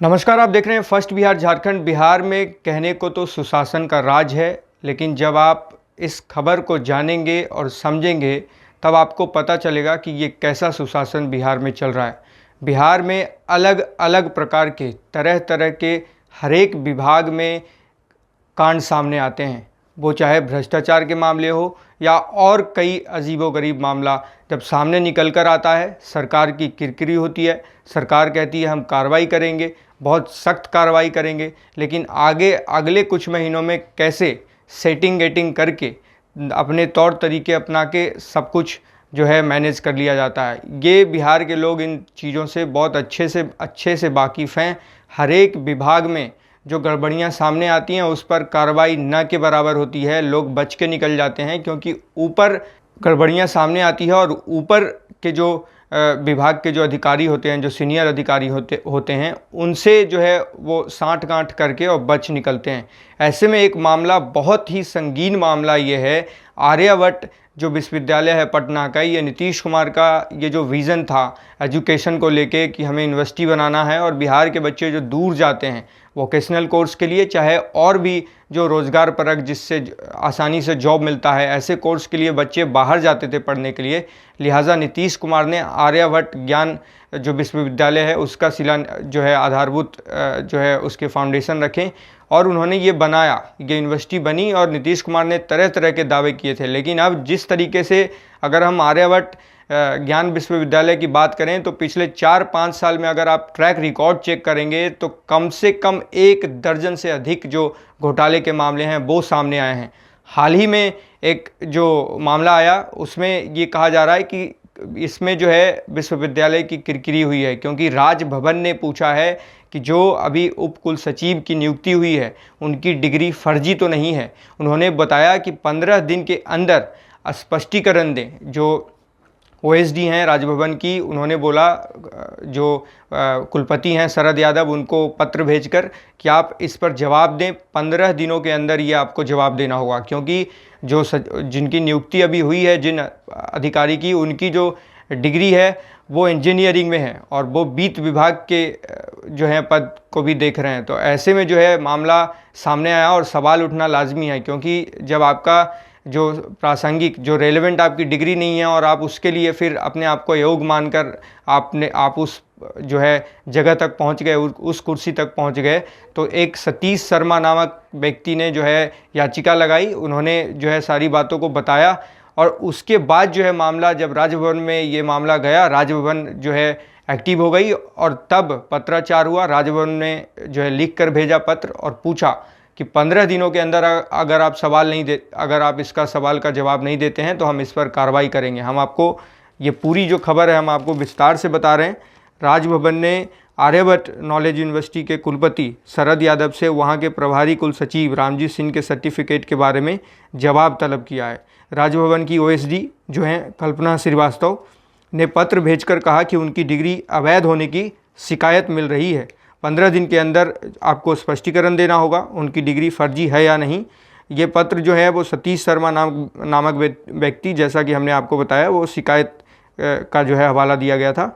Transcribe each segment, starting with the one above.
नमस्कार, आप देख रहे हैं फर्स्ट बिहार झारखंड। बिहार में कहने को तो सुशासन का राज है, लेकिन जब आप इस खबर को जानेंगे और समझेंगे तब आपको पता चलेगा कि ये कैसा सुशासन बिहार में चल रहा है। बिहार में अलग अलग प्रकार के तरह तरह के हर एक विभाग में कांड सामने आते हैं, वो चाहे भ्रष्टाचार के मामले हो या और कई अजीबोगरीब मामला जब सामने निकल कर आता है, सरकार की किरकिरी होती है। सरकार कहती है हम कार्रवाई करेंगे, बहुत सख्त कार्रवाई करेंगे, लेकिन आगे अगले कुछ महीनों में कैसे सेटिंग गेटिंग करके अपने तौर तरीके अपना के सब कुछ जो है मैनेज कर लिया जाता है। ये बिहार के लोग इन चीज़ों से बहुत अच्छे से वाकिफ़ हैं। हर एक विभाग में जो गड़बड़ियाँ सामने आती हैं उस पर कार्रवाई न के बराबर होती है। लोग बच के निकल जाते हैं क्योंकि ऊपर गड़बड़ियाँ सामने आती है और ऊपर के जो विभाग के जो अधिकारी होते हैं, जो सीनियर अधिकारी होते हैं, उनसे जो है वो साँठ गांठ करके और बच निकलते हैं। ऐसे में एक मामला, बहुत ही संगीन मामला ये है। आर्यभट्ट जो विश्वविद्यालय है पटना का, ये नीतीश कुमार का ये जो विज़न था एजुकेशन को लेके कि हमें यूनिवर्सिटी बनाना है और बिहार के बच्चे जो दूर जाते हैं वोकेशनल कोर्स के लिए, चाहे और भी जो रोज़गार परक जिससे आसानी से जॉब मिलता है, ऐसे कोर्स के लिए बच्चे बाहर जाते थे पढ़ने के लिए। लिहाजा नीतीश कुमार ने आर्यभट्ट ज्ञान जो विश्वविद्यालय है उसका जो है आधारभूत जो है उसके फाउंडेशन रखें और उन्होंने ये बनाया, ये यूनिवर्सिटी बनी और नीतीश कुमार ने तरह तरह के दावे किए थे। लेकिन अब जिस तरीके से अगर हम आर्यभट्ट ज्ञान विश्वविद्यालय की बात करें तो पिछले 4-5 साल में अगर आप ट्रैक रिकॉर्ड चेक करेंगे तो कम से कम 1 दर्जन से अधिक जो घोटाले के मामले हैं वो सामने आए हैं। हाल ही में एक जो मामला आया उसमें ये कहा जा रहा है कि इसमें जो है विश्वविद्यालय की किरकिरी हुई है, क्योंकि राजभवन ने पूछा है कि जो अभी उप कुल सचिव की नियुक्ति हुई है उनकी डिग्री फर्जी तो नहीं है। उन्होंने बताया कि 15 दिन के अंदर स्पष्टीकरण दें। जो ओएसडी हैं राजभवन की, उन्होंने बोला जो कुलपति हैं शरद यादव, उनको पत्र भेजकर कि आप इस पर जवाब दें। 15 दिनों के अंदर ये आपको जवाब देना होगा, क्योंकि जो जिनकी नियुक्ति अभी हुई है, जिन अधिकारी की, उनकी जो डिग्री है वो इंजीनियरिंग में है और वो वित्त विभाग के जो है पद को भी देख रहे हैं। तो ऐसे में जो है मामला सामने आया और सवाल उठना लाजमी है, क्योंकि जब आपका जो प्रासंगिक जो रेलेवेंट आपकी डिग्री नहीं है और आप उसके लिए फिर अपने आप को योग्य मानकर आप उस जो है जगह तक पहुंच गए, उस कुर्सी तक पहुंच गए, तो एक सतीश शर्मा नामक व्यक्ति ने जो है याचिका लगाई। उन्होंने जो है सारी बातों को बताया और उसके बाद जो है मामला जब राजभवन में ये मामला गया, राजभवन जो है एक्टिव हो गई और तब पत्राचार हुआ। राजभवन ने जो है लिख कर भेजा पत्र और पूछा कि 15 दिनों के अंदर अगर आप इसका सवाल का जवाब नहीं देते हैं तो हम इस पर कार्रवाई करेंगे। हम आपको ये पूरी जो खबर है हम आपको विस्तार से बता रहे हैं। राजभवन ने आर्यभट्ट नॉलेज यूनिवर्सिटी के कुलपति शरद यादव से वहाँ के प्रभारी कुल सचिव रामजीत सिंह के सर्टिफिकेट के बारे में जवाब तलब किया है। राजभवन की ओएसडी जो हैं कल्पना श्रीवास्तव ने पत्र भेजकर कहा कि उनकी डिग्री अवैध होने की शिकायत मिल रही है। 15 दिन के अंदर आपको स्पष्टीकरण देना होगा उनकी डिग्री फर्जी है या नहीं। ये पत्र जो है वो सतीश शर्मा नामक व्यक्ति, जैसा कि हमने आपको बताया, वो शिकायत का जो है हवाला दिया गया था।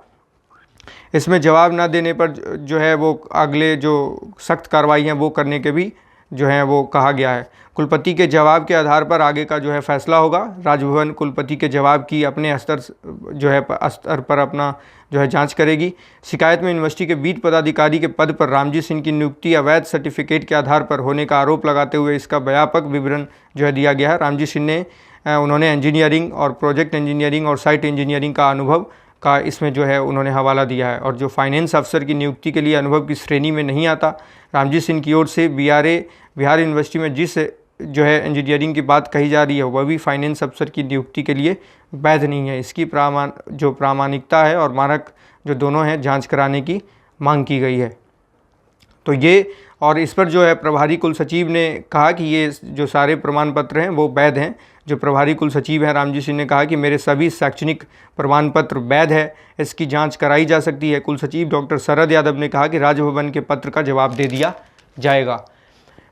इसमें जवाब ना देने पर जो है वो अगले जो सख्त कार्रवाई हैं वो करने के भी जो है वो कहा गया है। कुलपति के जवाब के आधार पर आगे का जो है फैसला होगा। राजभवन कुलपति के जवाब की अपने स्तर पर अपना जो है जांच करेगी। शिकायत में यूनिवर्सिटी के वित्त पदाधिकारी के पद पर रामजीत सिंह की नियुक्ति अवैध सर्टिफिकेट के आधार पर होने का आरोप लगाते हुए इसका व्यापक विवरण जो है दिया गया है। रामजीत सिंह ने उन्होंने इंजीनियरिंग और प्रोजेक्ट इंजीनियरिंग और साइट इंजीनियरिंग का अनुभव का इसमें जो है उन्होंने हवाला दिया है और जो फाइनेंस अफसर की नियुक्ति के लिए अनुभव की श्रेणी में नहीं आता। रामजीत सिंह की ओर से बिहार यूनिवर्सिटी में जिस जो है इंजीनियरिंग की बात कही जा रही है वह भी फाइनेंस अफसर की नियुक्ति के लिए वैध नहीं है। इसकी प्रामाणिकता है और मानक जो दोनों हैं जांच कराने की मांग की गई है। तो ये और इस पर जो है प्रभारी कुल सचिव ने कहा कि ये जो सारे प्रमाण पत्र हैं वो वैध हैं। जो प्रभारी कुल सचिव हैं रामजीत सिंह ने कहा कि मेरे सभी शैक्षणिक प्रमाण पत्र वैध है, इसकी जांच कराई जा सकती है। कुल सचिव डॉक्टर शरद यादव ने कहा कि राजभवन के पत्र का जवाब दे दिया जाएगा।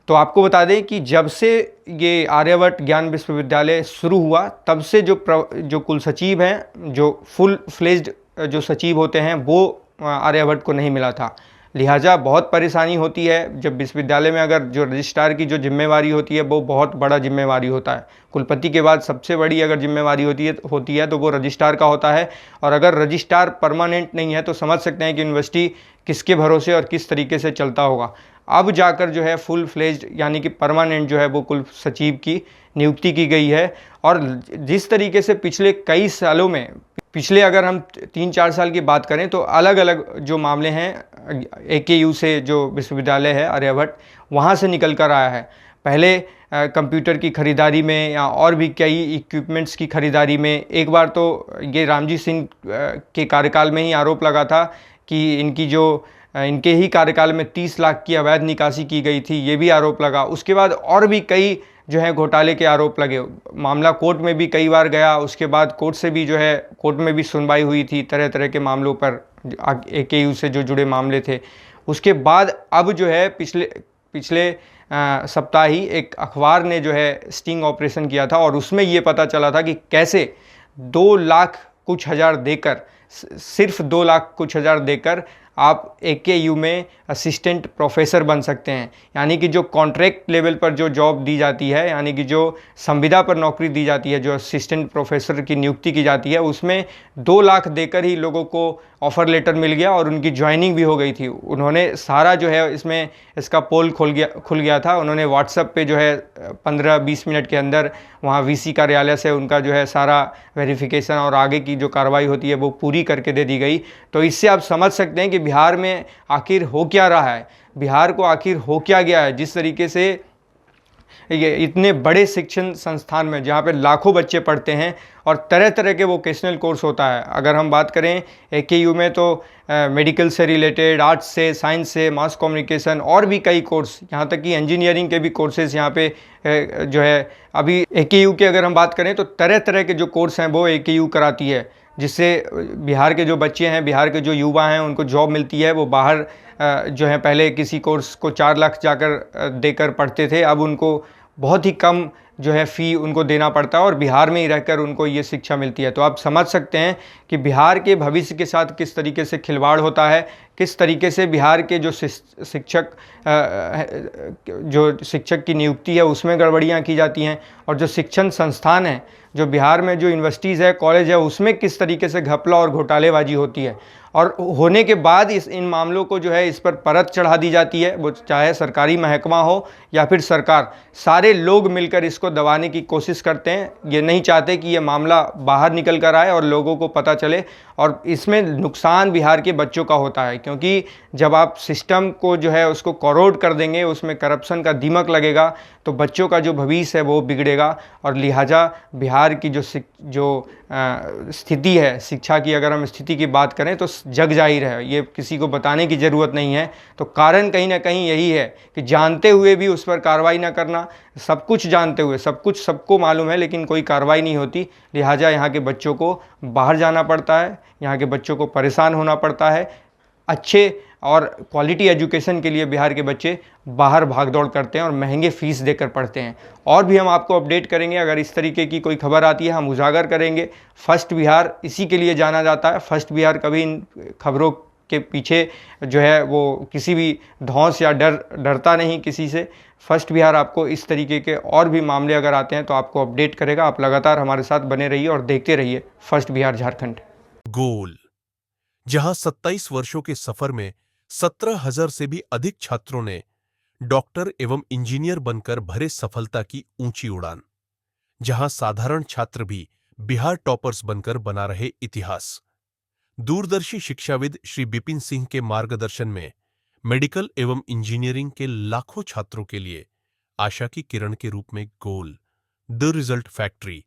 तो आपको बता दें कि जब से ये आर्यभट्ट ज्ञान विश्वविद्यालय शुरू हुआ तब से जो कुल सचिव हैं, जो फुल फ्लेज्ड जो सचिव होते हैं, वो आर्यभट्ट को नहीं मिला था। लिहाजा बहुत परेशानी होती है जब विश्वविद्यालय में अगर जो रजिस्ट्रार की जो जिम्मेवारी होती है वो बहुत बड़ा जिम्मेवारी होता है। कुलपति के बाद सबसे बड़ी अगर जिम्मेवारी होती है तो वो रजिस्ट्रार का होता है। और अगर रजिस्ट्रार परमानेंट नहीं है तो समझ सकते हैं कि यूनिवर्सिटी किसके भरोसे और किस तरीके से चलता होगा। अब जाकर जो है फुल फ्लेज्ड यानी कि परमानेंट जो है वो कुल सचिव की नियुक्ति की गई है। और जिस तरीके से पिछले कई सालों में, पिछले अगर हम 3-4 साल की बात करें तो अलग अलग जो मामले हैं AKU से, जो विश्वविद्यालय है आर्यभट्ट, वहाँ से निकल कर आया है। पहले कंप्यूटर की खरीदारी में या और भी कई इक्विपमेंट्स की खरीदारी में, एक बार तो ये रामजी सिंह के कार्यकाल में ही आरोप लगा था कि इनके ही कार्यकाल में 30 लाख की अवैध निकासी की गई थी, ये भी आरोप लगा। उसके बाद और भी कई जो है घोटाले के आरोप लगे, मामला कोर्ट में भी कई बार गया। उसके बाद कोर्ट में भी सुनवाई हुई थी तरह तरह के मामलों पर, AKU से जो जुड़े मामले थे। उसके बाद अब जो है पिछले सप्ताह ही एक अखबार ने जो है स्टिंग ऑपरेशन किया था और उसमें ये पता चला था कि कैसे 2 लाख कुछ हज़ार देकर, सिर्फ 2 लाख कुछ हज़ार देकर आप AKU में असिस्टेंट प्रोफेसर बन सकते हैं। यानी कि जो कॉन्ट्रैक्ट लेवल पर जो जॉब दी जाती है, यानी कि जो संविदा पर नौकरी दी जाती है, जो असिस्टेंट प्रोफेसर की नियुक्ति की जाती है, उसमें 2 लाख देकर ही लोगों को ऑफ़र लेटर मिल गया और उनकी ज्वाइनिंग भी हो गई थी। उन्होंने सारा जो है इसका पोल खुल गया था। उन्होंने व्हाट्सएप पे जो है 15-20 मिनट के अंदर वहाँ VC कार्यालय से उनका जो है सारा वेरिफिकेशन और आगे की जो कार्रवाई होती है वो पूरी करके दे दी गई। तो इससे आप समझ सकते हैं कि बिहार में आखिर हो क्या रहा है, बिहार को आखिर हो क्या गया है। जिस तरीके से ये इतने बड़े शिक्षण संस्थान में जहाँ पे लाखों बच्चे पढ़ते हैं और तरह तरह के वोकेशनल कोर्स होता है। अगर हम बात करें AKU में तो मेडिकल से रिलेटेड, आर्ट्स से, साइंस से, मास कम्युनिकेशन और भी कई कोर्स, यहाँ तक कि इंजीनियरिंग के भी कोर्सेज यहाँ पे जो है अभी AKU के अगर हम बात करें तो तरह तरह के जो कोर्स हैं वो AKU कराती है, जिससे बिहार के जो बच्चे हैं, बिहार के जो युवा हैं, उनको जॉब मिलती है। वो बाहर जो है पहले किसी कोर्स को 4 लाख जाकर देकर पढ़ते थे, अब उनको बहुत ही कम जो है फ़ी उनको देना पड़ता है और बिहार में ही रहकर उनको ये शिक्षा मिलती है। तो आप समझ सकते हैं कि बिहार के भविष्य के साथ किस तरीके से खिलवाड़ होता है, किस तरीके से बिहार के जो शिक्षक की नियुक्ति है उसमें गड़बड़ियाँ की जाती हैं, और जो शिक्षण संस्थान हैं, जो बिहार में जो यूनिवर्सिटीज़ है, कॉलेज है, उसमें किस तरीके से घपला और घोटालेबाजी होती है। और होने के बाद इन मामलों को जो है इस पर परत चढ़ा दी जाती है, वो चाहे सरकारी महकमा हो या फिर सरकार, सारे लोग मिलकर इसको दबाने की कोशिश करते हैं। ये नहीं चाहते कि ये मामला बाहर निकल कर आए और लोगों को पता चले, और इसमें नुकसान बिहार के बच्चों का होता है। क्योंकि जब आप सिस्टम को जो है उसको करोड कर देंगे, उसमें करप्शन का दीमक लगेगा, तो बच्चों का जो भविष्य है वो बिगड़ेगा। और लिहाजा बिहार की जो स्थिति है, शिक्षा की अगर हम स्थिति की बात करें तो जग जाहिर है, ये किसी को बताने की ज़रूरत नहीं है। तो कारण कहीं ना कहीं यही है कि जानते हुए भी उस पर कार्रवाई ना करना, सब कुछ जानते हुए, सब कुछ सबको मालूम है लेकिन कोई कार्रवाई नहीं होती। लिहाजा यहाँ के बच्चों को बाहर जाना पड़ता है, यहाँ के बच्चों को परेशान होना पड़ता है। अच्छे और क्वालिटी एजुकेशन के लिए बिहार के बच्चे बाहर भाग दौड़ करते हैं और महंगे फ़ीस देकर पढ़ते हैं। और भी हम आपको अपडेट करेंगे, अगर इस तरीके की कोई खबर आती है हम उजागर करेंगे। फर्स्ट बिहार इसी के लिए जाना जाता है। फर्स्ट बिहार कभी इन खबरों के पीछे जो है वो किसी भी धौंस या डरता नहीं किसी से। फर्स्ट बिहार आपको इस तरीके के और भी मामले अगर आते हैं तो आपको अपडेट करेगा। आप लगातार हमारे साथ बने रहिए और देखते रहिए फर्स्ट बिहार झारखंड। गोल, जहां 27 वर्षों के सफर में 17,000 से भी अधिक छात्रों ने डॉक्टर एवं इंजीनियर बनकर भरे सफलता की ऊंची उड़ान, जहां साधारण छात्र भी बिहार टॉपर्स बनकर बना रहे इतिहास। दूरदर्शी शिक्षाविद श्री बिपिन सिंह के मार्गदर्शन में मेडिकल एवं इंजीनियरिंग के लाखों छात्रों के लिए आशा की किरण के रूप में गोल, द रिजल्ट फैक्ट्री